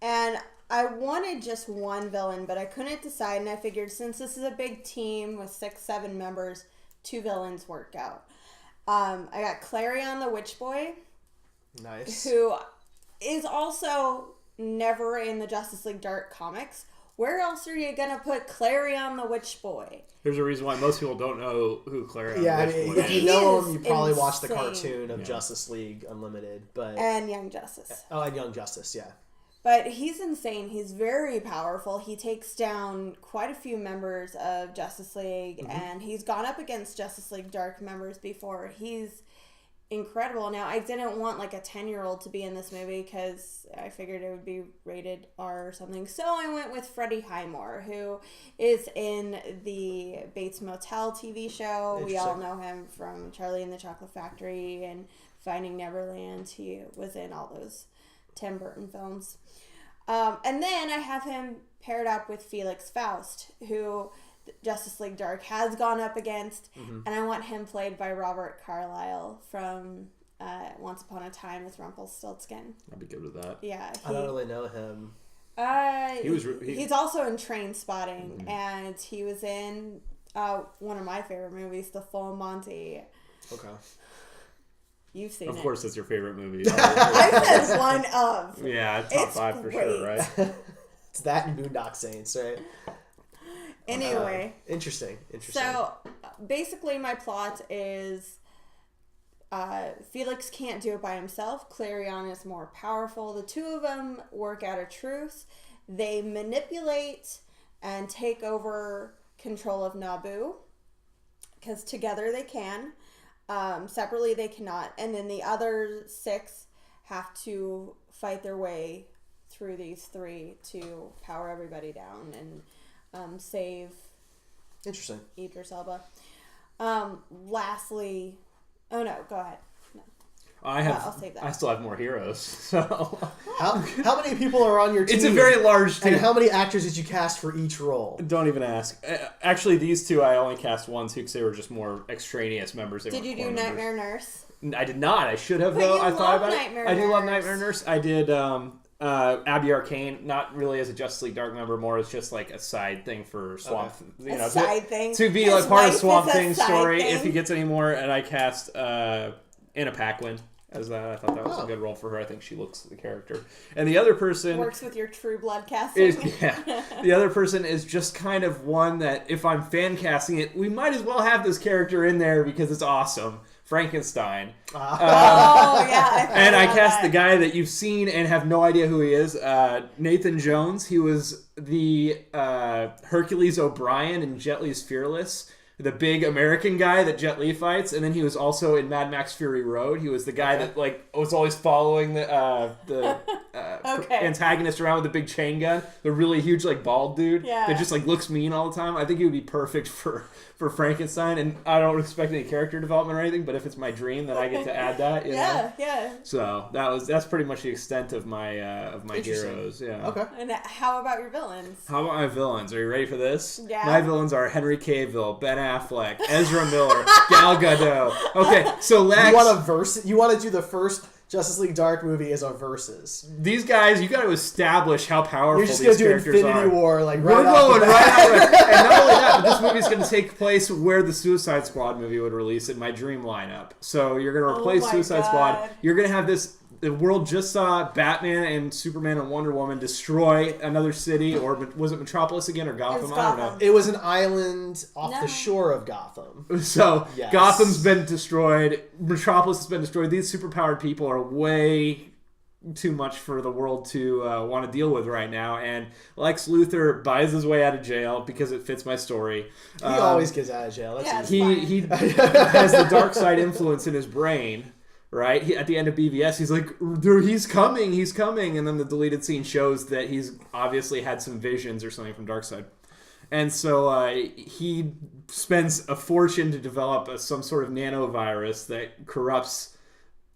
And I wanted just one villain, but I couldn't decide. And I figured since this is a big team with 6-7 members, 2 villains work out. I got Clarion the Witch Boy. Nice. Who is also never in the Justice League Dark comics. Where else are you going to put Clarion the Witch Boy? There's a reason why most people don't know who Clarion the Witch Boy is. If you know him, you probably watched the insane. cartoon of Justice League Unlimited. And Young Justice. Oh, and Young Justice, yeah. But he's insane. He's very powerful. He takes down quite a few members of Justice League, and he's gone up against Justice League Dark members before. He's incredible. Now, I didn't want like a 10-year-old to be in this movie because I figured it would be rated R or something. So I went with Freddie Highmore, who is in the Bates Motel TV show. We all know him from Charlie and the Chocolate Factory and Finding Neverland. He was in all those Tim Burton films. And then I have him paired up with Felix Faust, who Justice League Dark has gone up against, and I want him played by Robert Carlyle from Once Upon a Time with Rumpelstiltskin. I'd be good with that. Yeah, I don't really know him. He's also in Train Spotting, and he was in one of my favorite movies, The Full Monty. Okay. You've seen it. Of course, that's your favorite movie. I said one of. Yeah, top 5 for sure, right? It's that and Boondock Saints, right? Anyway. Interesting. So, basically my plot is Felix can't do it by himself. Clarion is more powerful. The two of them work out a truce. They manipulate and take over control of Naboo, because together they can. Separately they cannot. And then the other 6 have to fight their way through these 3 to power everybody down and save Idris Elba. Lastly, oh no, go ahead. No. I'll save that. I still have more heroes. So How many people are on your team? it's a very large team. And how many actors did you cast for each role? Don't even ask. Actually, these two I only cast one too because they were just more extraneous members. Did you do Nightmare Nurse? I did not. I should have But though. you I thought love about Nightmare it. I do love Nurse. Nightmare Nurse. I did Abby Arcane, not really as a Justice League Dark member, more as just like a side thing for Swamp. A side thing. To be His like part of wife Swamp is a Thing's side story thing. if he gets any more. And I cast Anna Paquin as that. I thought that was a good role for her. I think she looks the character. And the other person Works with your True Blood casting. the other person is just kind of one that if I'm fan casting it, we might as well have this character in there because it's awesome. Frankenstein. Oh yeah. And I cast the guy that you've seen and have no idea who he is. Nathan Jones. He was the Hercules O'Brien in Jet Li's Fearless. The big American guy that Jet Li fights, and then he was also in Mad Max Fury Road. He was the guy that like was always following the antagonist around with the big chain gun, the really huge like bald dude that just like looks mean all the time. I think he would be perfect for Frankenstein, and I don't expect any character development or anything, but if it's my dream, then I get to add that. You know? Yeah. So that's pretty much the extent of my heroes. Yeah. Okay. And how about your villains? How about my villains? Are you ready for this? Yeah. My villains are Henry Cavill, Ben Affleck, Ezra Miller, Gal Gadot. Okay, so Lex. You want to do the first Justice League Dark movie as a versus. These guys, you got to establish how powerful You're just these gonna do characters Infinity are. War like We're right off going the right bat. out. And not only that, but this movie's going to take place where the Suicide Squad movie would release in my dream lineup. So you're going to replace my Suicide Squad. God. You're going to have this. The world just saw Batman and Superman and Wonder Woman destroy another city, or was it Metropolis again, or Gotham? I don't know. It was an island off the shore of Gotham. So Yes. Gotham's been destroyed. Metropolis has been destroyed. These superpowered people are way too much for the world to want to deal with right now. And Lex Luthor buys his way out of jail because it fits my story. He always gets out of jail. That's He has the dark side influence in his brain. Right? At the end of BVS, he's like, he's coming. And then the deleted scene shows that he's obviously had some visions or something from Darkseid. And so he spends a fortune to develop some sort of nanovirus that corrupts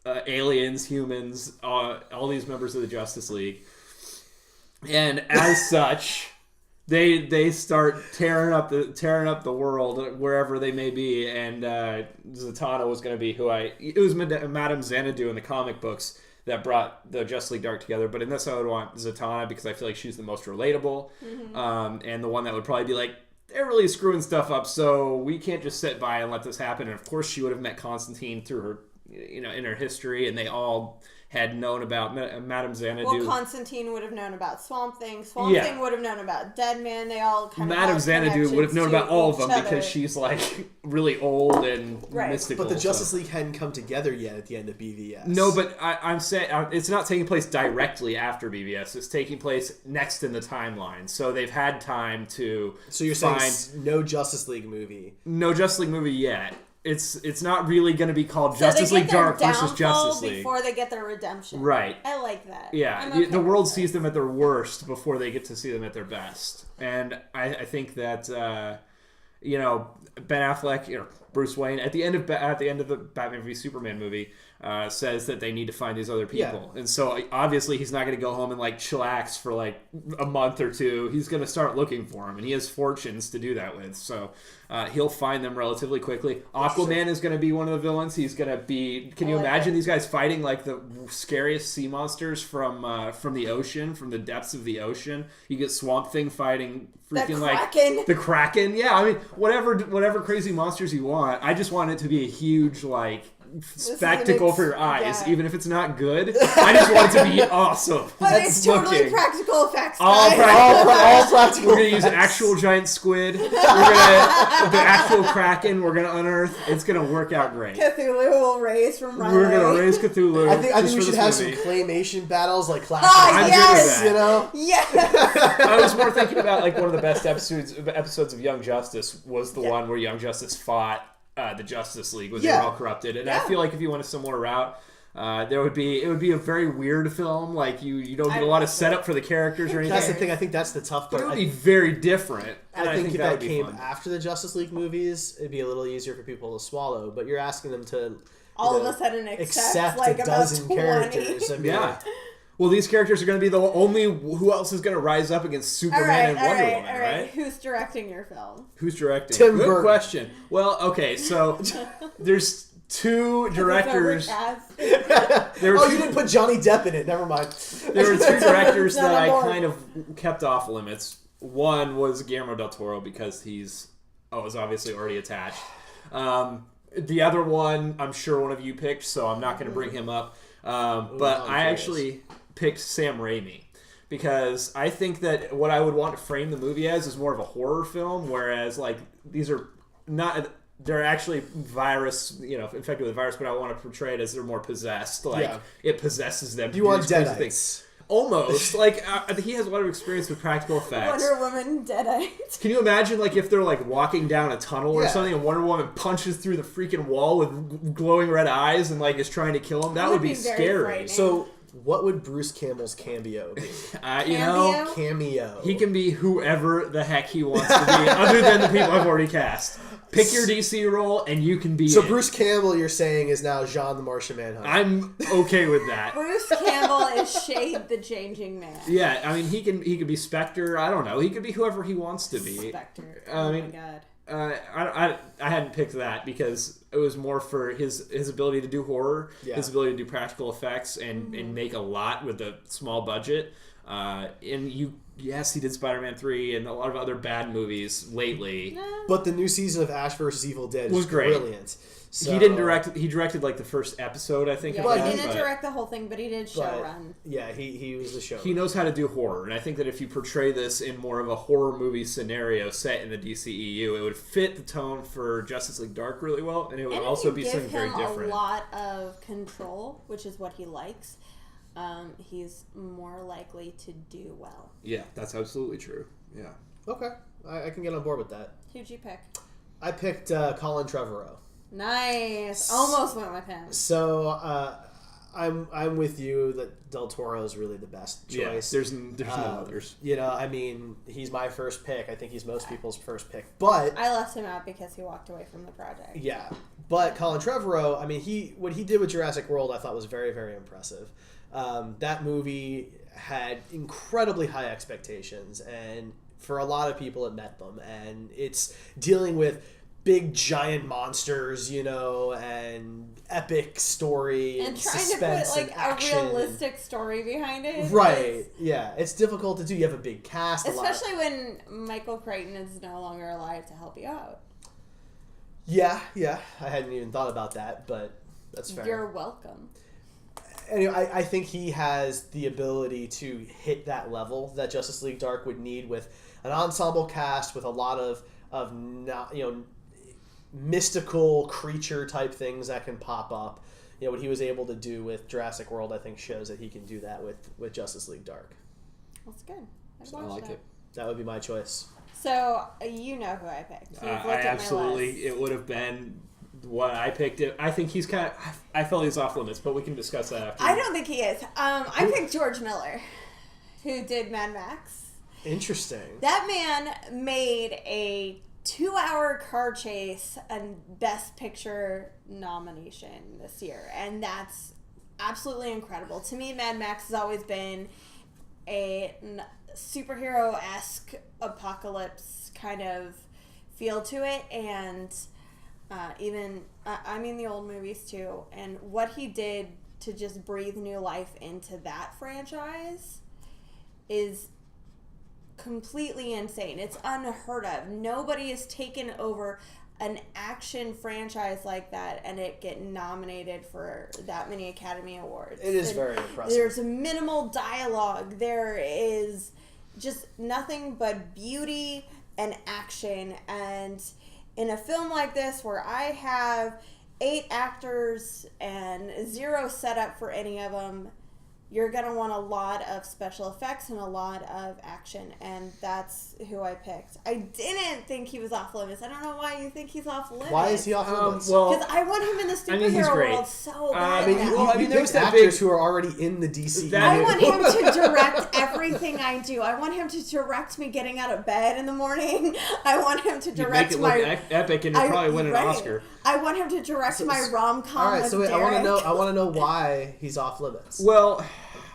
aliens, humans, all these members of the Justice League. And as such, they start tearing up the world wherever they may be. And Zatanna was going to be it was Madame Xanadu in the comic books that brought the Justice League Dark together. But in this, I would want Zatanna because I feel like she's the most relatable, and the one that would probably be like, they're really screwing stuff up, so we can't just sit by and let this happen. And of course, she would have met Constantine through her, in her history, and they all had known about Madame Xanadu. Well, Constantine would have known about Swamp Thing. Swamp Thing would have known about Deadman. They all kind of Madame Xanadu would have known about all of them because she's like really old and mystical. But the Justice League hadn't come together yet at the end of BVS. No, but I'm saying it's not taking place directly after BVS. It's taking place next in the timeline. So they've had time to. So you're saying no Justice League movie? No Justice League movie yet. It's not really going to be called Justice League Dark versus Justice League before they get their redemption. Right. I like that. Yeah, the world sees them at their worst before they get to see them at their best, and I think that Ben Affleck, Bruce Wayne at the end of the Batman v Superman movie says that they need to find these other people, and so obviously he's not going to go home and like chillax for like a month or two. He's going to start looking for them, and he has fortunes to do that with. So he'll find them relatively quickly. Aquaman is going to be one of the villains. He's going to be. Can you imagine these guys fighting like the scariest sea monsters from the ocean, from the depths of the ocean? You get Swamp Thing fighting freaking like the Kraken. Yeah, I mean whatever crazy monsters you want. I just want it to be a huge like spectacle for your eyes, even if it's not good. I just want it to be awesome. But it's totally practical effects. All practical. We're gonna use actual giant squid. The actual Kraken. We're gonna unearth. It's gonna work out great. Cthulhu will raise from Riley. We're gonna raise Cthulhu. I think we should have some claymation battles like classic. I'm good with that. Yes. I was more thinking about like one of the best episodes of Young Justice was the one where Young Justice fought the Justice League when they were all corrupted, and I feel like if you went a similar route, It would be a very weird film. Like you don't get a lot of setup for the characters or anything. That's the thing. I think that's the tough part. But it would be very different. I think if that came fun. after the Justice League movies, it'd be a little easier for people to swallow. But you're asking them to all of a sudden accept like a dozen about 20 characters. I mean, Yeah. Well, these characters are going to be the only. Who else is going to rise up against Superman and Wonder Woman, right? Who's directing your film? Who's directing? Tim Good Burton. question. Well, okay, so there's two directors. There were oh, two, you didn't put Johnny Depp in it. Never mind. There were two directors Not that on I board. kind of kept off limits. One was Guillermo del Toro because he's obviously already attached. The other one, I'm sure one of you picked, so I'm not going to bring him up. But I actually picked Sam Raimi because I think that what I would want to frame the movie as is more of a horror film, whereas like these are not. They're actually infected with a virus, but I want to portray it as they're more possessed. Like it possesses them. You want these crazy Deadites. things. Almost. Like, he has a lot of experience with practical effects. Wonder Woman Deadite. Can you imagine, like, if they're, like, walking down a tunnel or Yeah. something and Wonder Woman punches through the freaking wall with glowing red eyes and, like, is trying to kill him? That would be very scary. frightening. So, what would Bruce Campbell's cameo be? You know, Cameo. he can be whoever the heck he wants to be, other than the people I've already cast. Pick your DC role, and you can be So it. Bruce Campbell, you're saying, is now Jean the Martian Manhunter. I'm okay with that. Bruce Campbell is Shade the Changing Man. Yeah, I mean, he could be Spectre. I don't know. He could be whoever he wants to be. Spectre. I Oh mean, my god. I hadn't picked that because it was more for his ability to do horror, his ability to do practical effects, and make a lot with a small budget. Yes, he did Spider-Man 3 and a lot of other bad movies lately. But the new season of Ash vs. Evil Dead Was is great. brilliant. So, He didn't direct. He directed like the first episode, I think. Yeah, of he that, didn't but direct the whole thing, but he did show but, run. Yeah, he was the show. He knows how to do horror, and I think that if you portray this in more of a horror movie scenario set in the DCEU, it would fit the tone for Justice League Dark really well, and it would And also if be you something give very him different. a lot of control, which is what he likes. He's more likely to do well. Yeah, that's absolutely true. Yeah. Okay, I can get on board with that. Who'd you pick? I picked Colin Trevorrow. Nice. Almost went with him. So I'm with you that Del Toro is really the best choice. Yeah, there's no others. You know, I mean, he's my first pick. I think he's most people's first pick. But I left him out because he walked away from the project. yeah, but Colin Trevorrow, I mean, what he did with Jurassic World, I thought was very, very impressive. That movie had incredibly high expectations, and for a lot of people, it met them. And it's dealing with big giant monsters, you know, and epic story and trying to suspense put like and a action. realistic story behind it. Right, yeah. It's difficult to do. You have a big cast. Especially when Michael Crichton is no longer alive to help you out. Yeah. I hadn't even thought about that, but that's fair. You're welcome. Anyway, I think he has the ability to hit that level that Justice League Dark would need with an ensemble cast with a lot of not, you know, mystical creature type things that can pop up. You know, what he was able to do with Jurassic World, I think, shows that he can do that with Justice League Dark. That's good. I like it. That would be my choice. So you know who I picked. You've looked I at my absolutely. list. It would have been what I picked. I think he's kind of. I felt he's off limits, but we can discuss that after. I don't think he is. I picked George Miller, who did Mad Max. Interesting. That man made a 2-hour car chase and Best Picture nomination this year, and that's absolutely incredible. To me, Mad Max has always been a superhero-esque apocalypse kind of feel to it, and I mean the old movies too, and what he did to just breathe new life into that franchise is completely insane. It's unheard of. Nobody has taken over an action franchise like that and it get nominated for that many Academy Awards. It is And very impressive. There's minimal dialogue. There is just nothing but beauty and action. And in a film like this where I have 8 actors and 0 setup for any of them, you're going to want a lot of special effects and a lot of action, and that's who I picked. I didn't think he was off limits. I don't know why you think he's off limits. Why is he off limits? Because I want him in the superhero world so bad. There was actors who are already in the DCEU. I want him to direct everything I do. I want him to direct me getting out of bed in the morning. I want him to direct you make it look epic, and you'll probably win an Oscar. I want him to direct my rom-com. All right, so wait, Derek. I want to know why he's off limits. Well,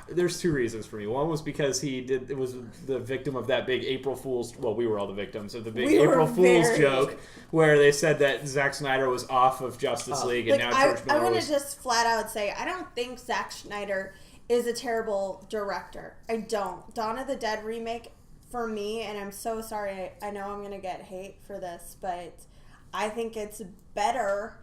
there's two reasons for me. One was because it was the victim of that big April Fool's. Well, we were all the victims of the big April Fool's joke, where they said that Zack Snyder was off of Justice League, and now George Miller I want to just flat out say I don't think Zack Snyder is a terrible director. I don't. Dawn of the Dead remake for me, and I'm so sorry. I know I'm gonna get hate for this, but I think it's better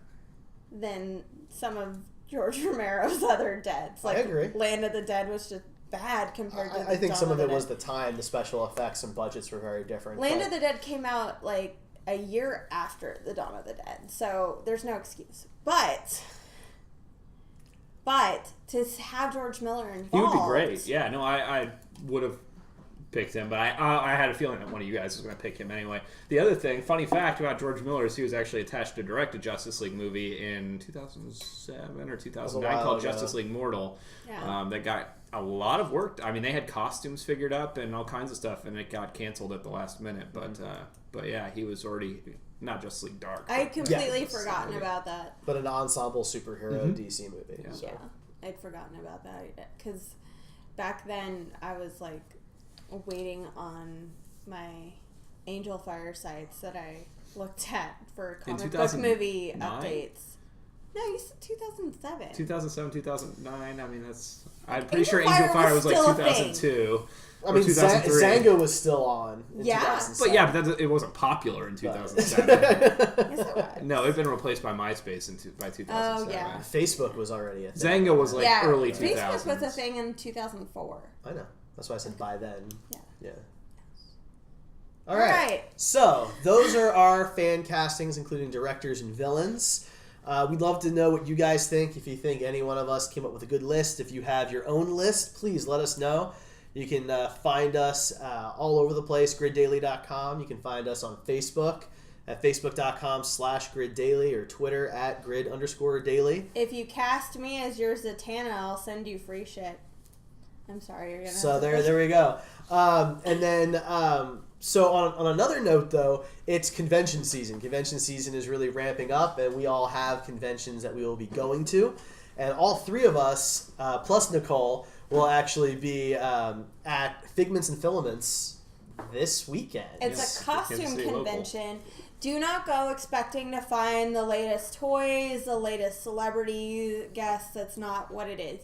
than some of George Romero's other Deads. I agree. Land of the Dead was just bad compared to I think some of it was the the time. The special effects and budgets were very different. Land of the Dead came out like a year after the Dawn of the Dead, so there's no excuse. But to have George Miller involved, he would be great. Yeah, no, I would have picked him, but I had a feeling that one of you guys was going to pick him anyway. The other thing, funny fact about George Miller is he was actually attached to direct a Justice League movie in 2007 or 2009 called Justice League Mortal. Yeah. That got a lot of work. I mean, they had costumes figured up and all kinds of stuff, and it got canceled at the last minute. But yeah, he was already not Justice League Dark. I had completely forgotten about that. But an ensemble superhero DC movie. Yeah. So. Yeah, I'd forgotten about that because back then I was like waiting on my Angel Fire sites that I looked at for comic book movie updates. No, you said 2007. 2007, 2009. I mean, I'm pretty Angel sure Angel Fire Fire was was like still a 2002. I mean, 2003. Zango was still on in Yeah. 2007. But it wasn't popular in 2007. Yes, it was. No, it'd been replaced by MySpace by 2007. Oh, yeah. Facebook was already a thing. Zango was like early 2000s. Facebook was a thing in 2004. I know. That's why I said by then. Yeah. All right. So, those are our fan castings, including directors and villains. We'd love to know what you guys think. If you think any one of us came up with a good list, if you have your own list, please let us know. You can find us all over the place, griddaily.com. You can find us on Facebook at facebook.com/griddaily or Twitter at grid_daily. If you cast me as your Zatanna, I'll send you free shit. I'm sorry, you're gonna. So there we go. And then so on another note, though, it's convention season. Convention season is really ramping up, and we all have conventions that we will be going to. And all three of us, plus Nicole, will actually be at Figments and Filaments this weekend. It's a costume convention. Do not go expecting to find the latest toys, the latest celebrity guests. That's not what it is.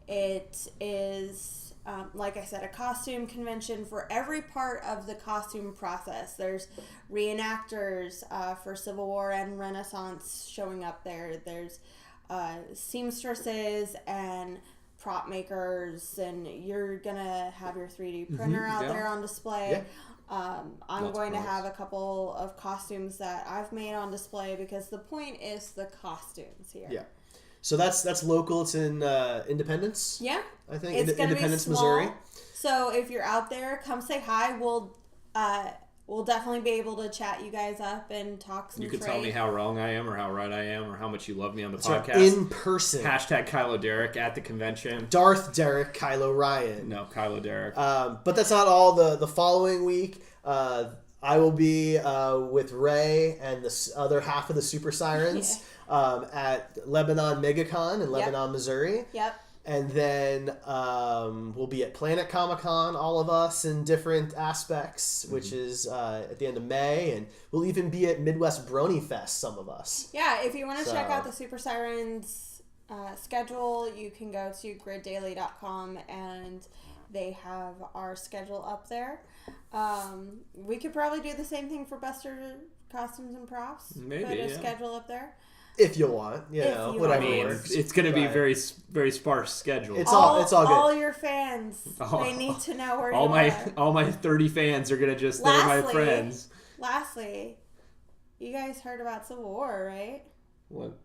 It is, like I said, a costume convention for every part of the costume process. There's reenactors for Civil War and Renaissance showing up there. There's seamstresses and prop makers, and you're gonna have your 3D printer out there on display. Yeah. I'm going to have a couple of costumes that I've made on display because the point is the costumes here. Yeah. So that's local. It's in Independence. Yeah. I think It's gonna Independence, be small. Missouri. So if you're out there, come say hi. We'll definitely be able to chat you guys up and talk some You could trade. tell me how wrong I am or how right I am or how much you love me on the So podcast. in person. Hashtag Kylo Derek at the convention. Darth Derek, Kylo Ryan. No, Kylo Derek. But that's not all. The following week, I will be with Ray and the other half of the Super Sirens at Lebanon MegaCon in Lebanon, Missouri. Yep. And then we'll be at Planet Comic-Con, all of us, in different aspects, which is at the end of May. And we'll even be at Midwest Brony Fest, some of us. Yeah, if you want to check out the Super Sirens schedule, you can go to griddaily.com and they have our schedule up there. We could probably do the same thing for Buster Costumes and Props. Maybe, Put a yeah. schedule up there. If you want, whatever I mean, works. it's going to be But very, very sparse schedule. It's all good. All your fans, they need to know where you are. All my 30 fans are going to just, they're my friends. Lastly, you guys heard about Civil War, right? What?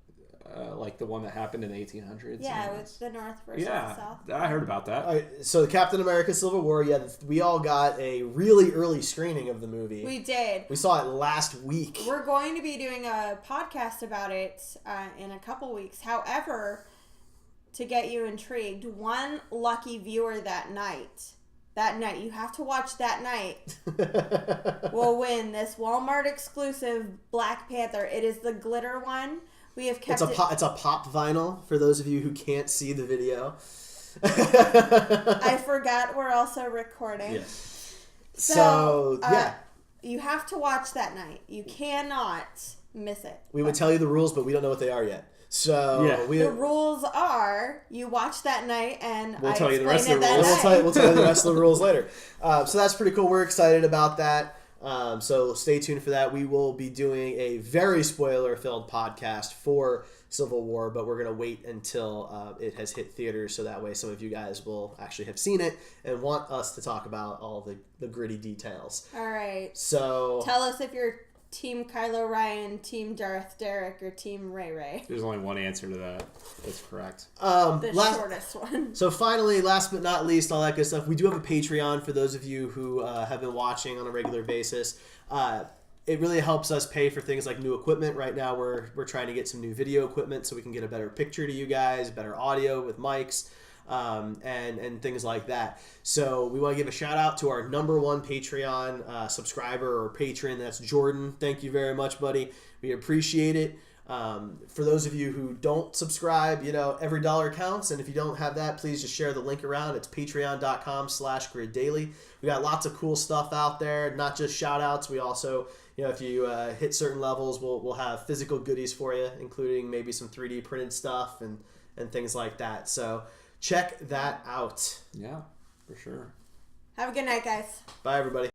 like the one that happened in the 1800s. Yeah, with the North versus the yeah, South. I heard about that. All right, so Captain America Civil War, yeah, we all got a really early screening of the movie. We did. We saw it last week. We're going to be doing a podcast about it in a couple weeks. However, to get you intrigued, one lucky viewer that night, you have to watch that night, will win this Wal-Mart exclusive Black Panther. It is the glitter one. We have kept it's a pop vinyl for those of you who can't see the video. I forgot we're also recording. Yes. So yeah. You have to watch that night. You cannot miss it. We would tell you the rules, but we don't know what they are yet. So Yeah. The rules are you watch that night, and We'll I tell you the rest explain of the it rules. that night. We'll tell you the rest of the rules later. So that's pretty cool. We're excited about that. So stay tuned for that. We will be doing a very spoiler-filled podcast for Civil War, but we're going to wait until it has hit theaters, so that way some of you guys will actually have seen it and want us to talk about all the gritty details. All right. So Tell us if you're Team Kylo Ren, Team Darth Derek, or Team Ray Ray. There's only one answer to that. That's correct. The shortest one. So finally, last but not least, all that good stuff, we do have a Patreon for those of you who have been watching on a regular basis. It really helps us pay for things like new equipment. Right now, we're trying to get some new video equipment so we can get a better picture to you guys, better audio with mics, and things like that. So we want to give a shout out to our number one Patreon subscriber or patron. That's Jordan. Thank you very much, buddy. We appreciate it. For those of you who don't subscribe, every dollar counts. And if you don't have that, please just share the link around. It's patreon.com/griddaily. We got lots of cool stuff out there, not just shout outs. We also, if you hit certain levels, we'll have physical goodies for you, including maybe some 3D printed stuff and things like that. So check that out. Yeah, for sure. Have a good night, guys. Bye, everybody.